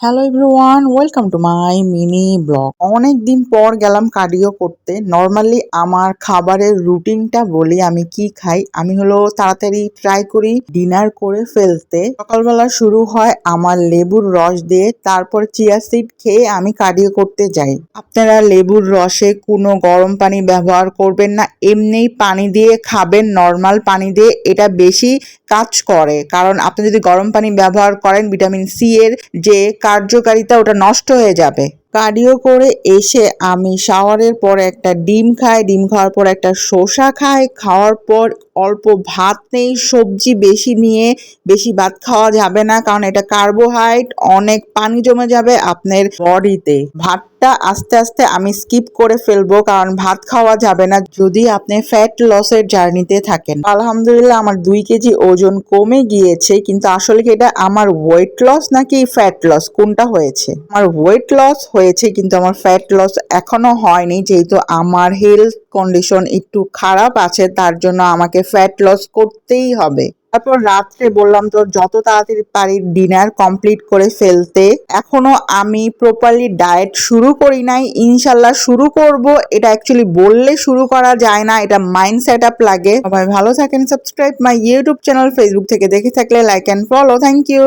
Hello everyone, welcome to my mini blog. অনেক দিন পর গেলাম কার্ডিও করতে। নর্মালি আমার খাবারের রুটিনটা বলি আমি কি খাই। আমি হলো তাড়াতাড়ি ট্রাই করি ডিনার করে ফেলতে। সকালবেলা শুরু হয় আমার লেবুর রস দিয়ে, তারপর চিয়া সিড খেয়ে আমি কার্ডিও করতে যাই। আপনারা লেবুর রসে কোনো গরম পানি ব্যবহার করবেন না, এমনিই পানি দিয়ে খাবেন, নর্মাল পানি দিয়ে। এটা বেশি কাজ করে, কারণ আপনি যদি গরম পানি ব্যবহার করেন ভিটামিন সি এর যে কার্যকারিতা ওটা নষ্ট হয়ে যাবে। কার্ডিও করে এসে আমি শাওয়ারের পর একটা ডিম খাই, ডিম খাওয়ার পর একটা শসা খাই, খাওয়ার পর অল্প ভাত নেই, সবজি বেশি নিয়ে বেশি ভাত খাওয়া যাবে না, কারণ এটা কার্বোহাইড্রেট, অনেক পানি জমে যাবে আপনার বডিতে। ভাতটা আস্তে আস্তে আমি স্কিপ করে ফেলবো, কারণ ভাত খাওয়া যাবে না যদি আপনি ফ্যাট লসের জার্নিতে থাকেন। আলহামদুলিল্লাহ আমার 2 কেজি ওজন কমে গিয়েছে, কিন্তু আসলে কি এটা আমার ওয়েট লস নাকি ফ্যাট লস, কোনটা হয়েছে? আমার ওয়েট লস হয়েছে, কিন্তু আমার ফ্যাট লস এখনো হয়নি, যেহেতু আমার হেলথ কন্ডিশন একটু খারাপ আছে, তার জন্য আমাকে ফ্যাট লস করতেই হবে। তারপর রাত্রে বললাম তো যত তাড়াতাড়ি পারি ডিনার কমপ্লিট করে ফেলতে। এখনো আমি প্রপারলি ডায়েট শুরু করি নাই, ইনশাল্লাহ শুরু করব। এটা অ্যাকচুয়ালি বললে শুরু করা যায় না, এটা মাইন্ড সেট আপ লাগে। সবাই ভালো থাকেন, subscribe my YouTube channel, Facebook থেকে দেখে থাকলে like and follow. Thank you.